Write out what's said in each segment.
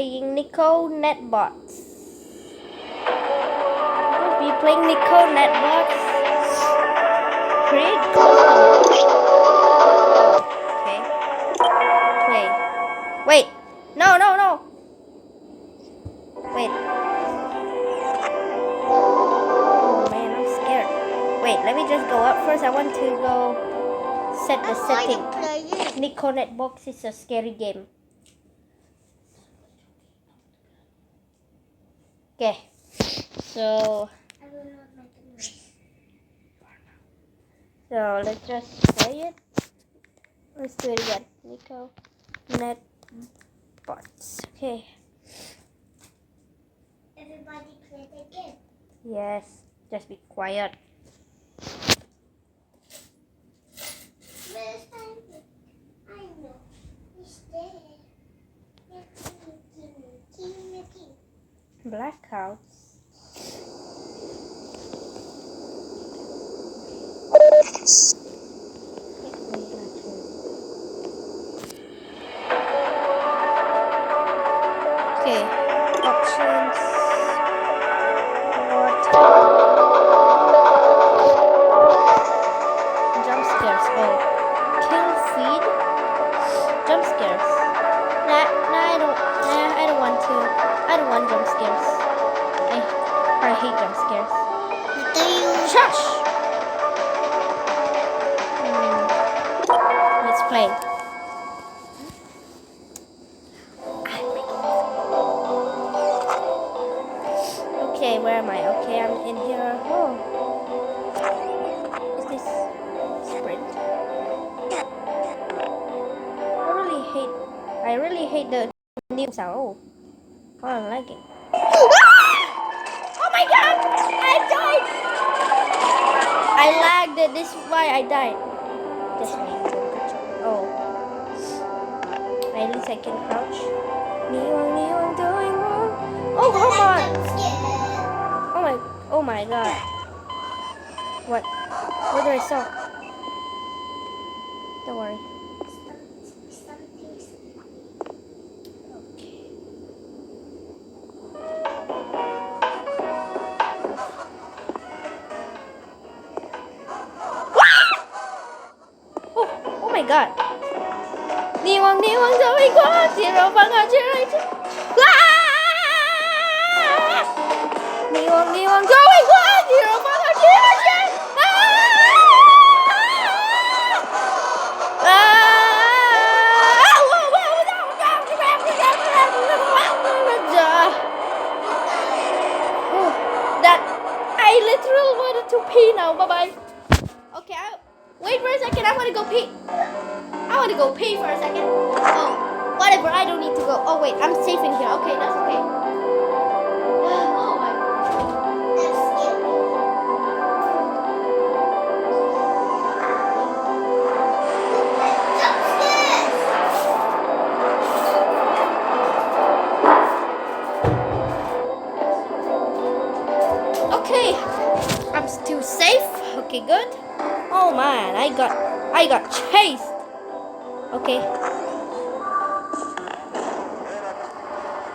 playing Nico netbots. We'll be playing Nico netbots. Create custom. Okay. Play. Wait. No. Wait. Oh man, I'm scared. Wait, let me just go up first. I want to go set the setting. Nico netbox is a scary game. Okay. So let's just play it. Let's do it again. Nico netbots. Okay. Everybody play the game. Yes. Just be quiet. Where's Simon? I know. He's there. King. Blackouts. Okay, options. What? Jump scares. Oh, kill feed. Jump scares. Nah, I don't want to. I don't want jump scares. I hate jump scares. Shush! Let's play. Okay, where am I? Okay, I'm in here. Oh. Is this sprint? I really hate the new sound. Oh, I'm lagging. Oh my god! I died! I lagged. This is why I died. That's me. Oh. At least I can crouch. Neon, doing wrong. Oh, come on! Oh my god. What? What do I saw? Don't worry. Oh my god. Niwang going qua zero bằng ở trên Niwang going qua zero bằng ở trên That I literally wanted to pee now. Bye bye. Okay, wait for a second. I want to go pee. I want to go pee for a second. Oh, whatever. I don't need to go. Oh wait, I'm safe in here. Okay, that's okay. Oh my. Okay, I'm still safe. Okay, good. Oh man, I got chased. Okay.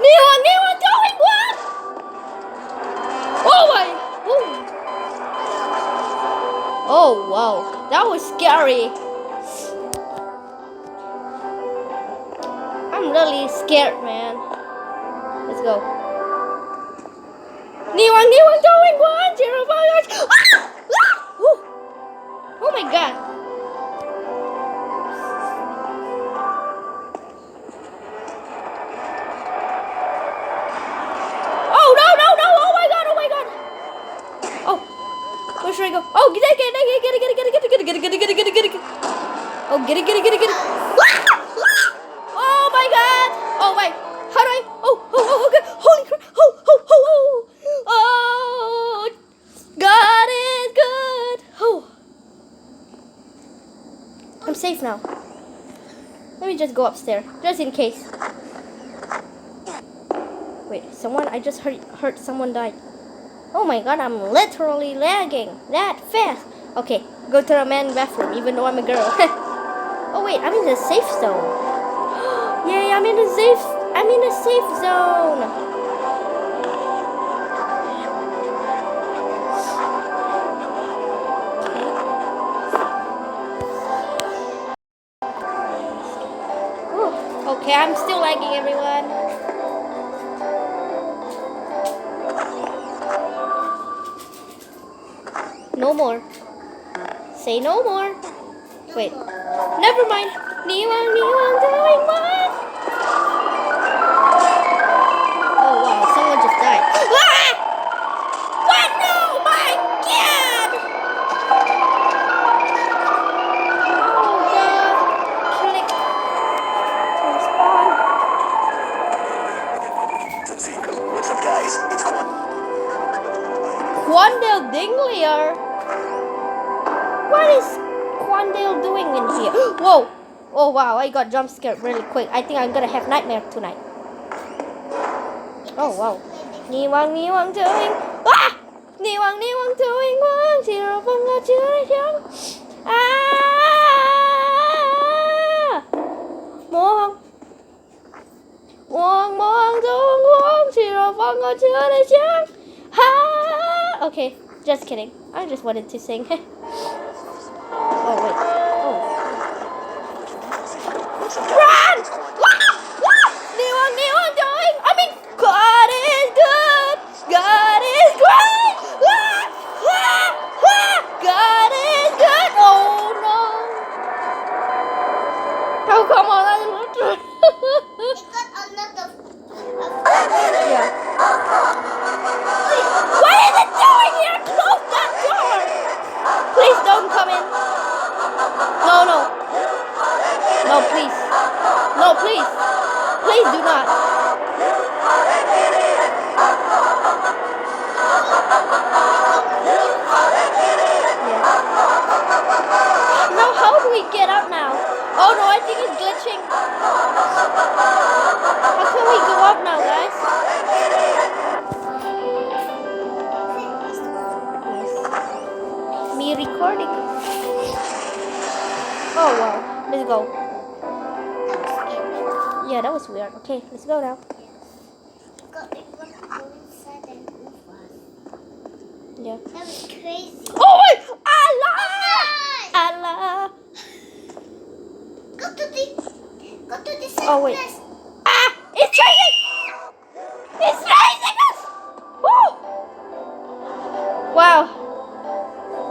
Neon going what? Oh my. Oh wow, that was scary. I'm really scared, man. Let's go. Neon going what? Oh my god. Where should I go? Oh, get it. Oh, get it. Oh my god. Oh, wait. How do I? Oh, okay. Holy crap. Oh, God is good. Oh. I'm safe now. Let me just go upstairs, just in case. Wait, I just heard someone died. Oh my god, I'm literally lagging that fast. Okay, go to the men's bathroom, even though I'm a girl. Oh wait, I'm in the safe zone. Yay, I'm in the safe I'm in a safe zone. Okay, I'm still lagging, everyone. No more. Say no more. Wait. Never mind. Niwang doing what? Oh wow, someone just died. Ah! What? No! My God! Oh God! Click to respawn. What's up, guys? It's Quandale Dinglier. What is Quandale doing in here? Whoa! Oh wow, I got jump scared really quick. I think I'm gonna have nightmare tonight. Oh wow. Niwang doing. Ah! Niwang doing one zero bunga churang. Ah! Moang. Moang doing one zero bunga churang. Ha! Okay, just kidding. I just wanted to sing. Oh wait. Oh. Run! Niwang doing. I mean, God is good. God is great. God is good. Oh no. Oh come on! I looked. It got a lot of Yeah. What is it doing here? Close that door. Please don't come in. No, no. No, please. No, please. Please do not. Yeah. Now, how do we get up now? Oh no, I think it's glitching. How can we go up now, guys? Yes. Me recording. Oh wow. Let's go. Yeah, that was weird. Okay, let's go now. Yeah. That was crazy. Oh wait! Allah! Allah! Go to the second Oh wait. place. Ah! It's chasing! It's chasing us! Woo! Wow.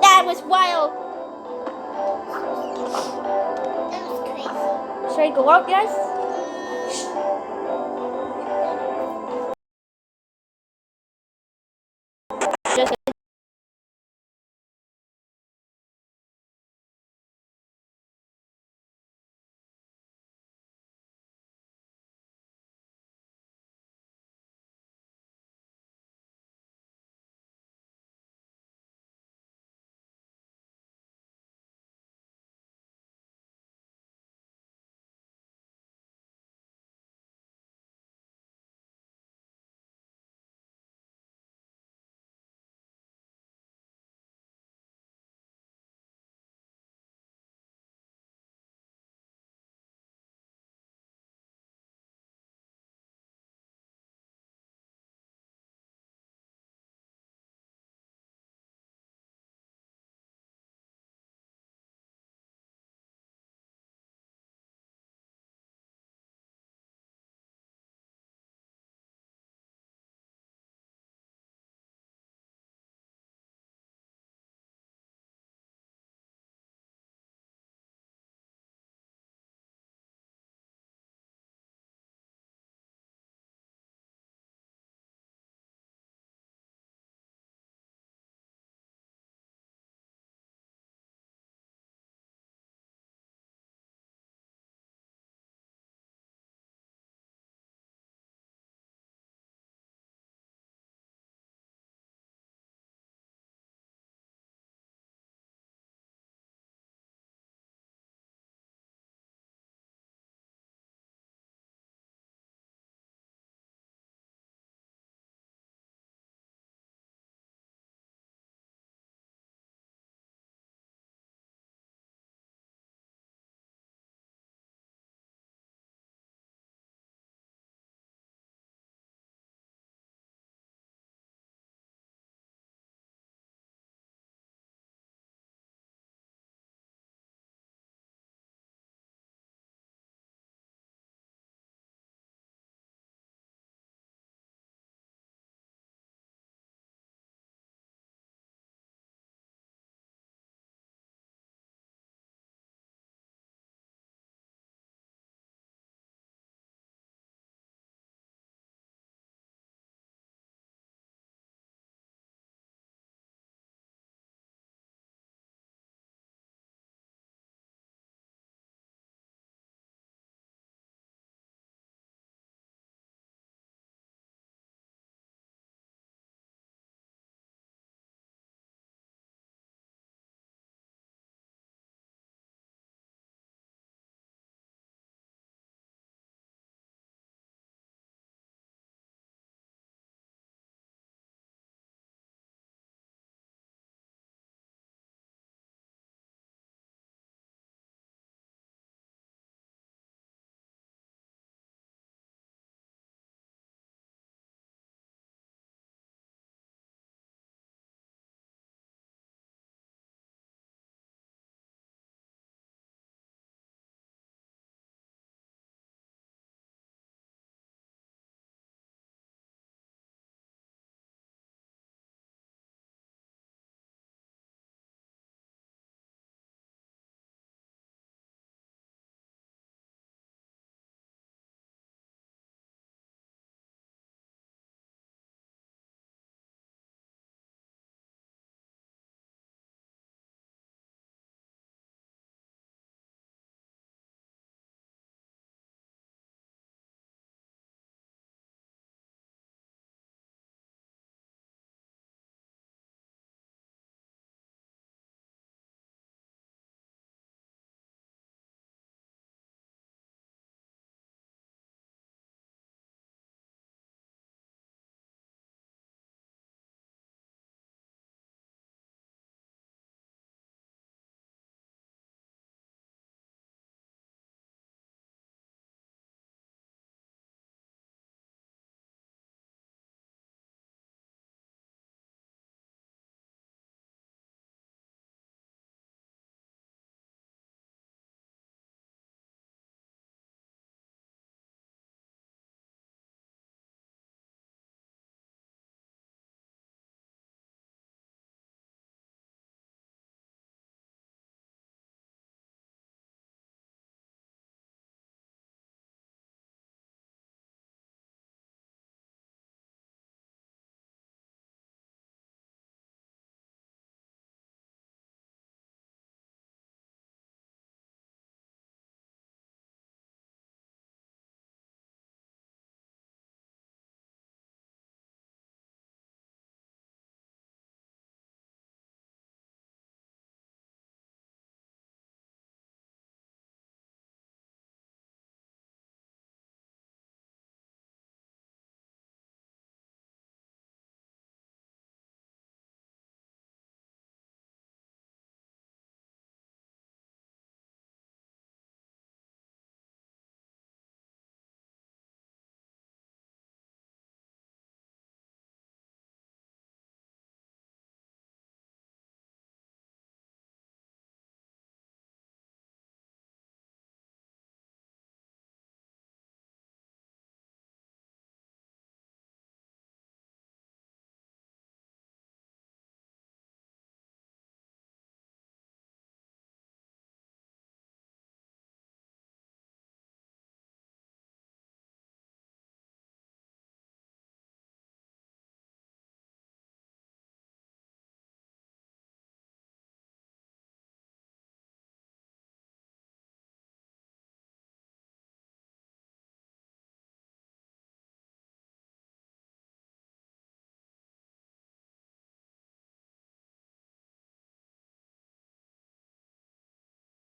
That was wild. That was crazy. Should I go out, guys?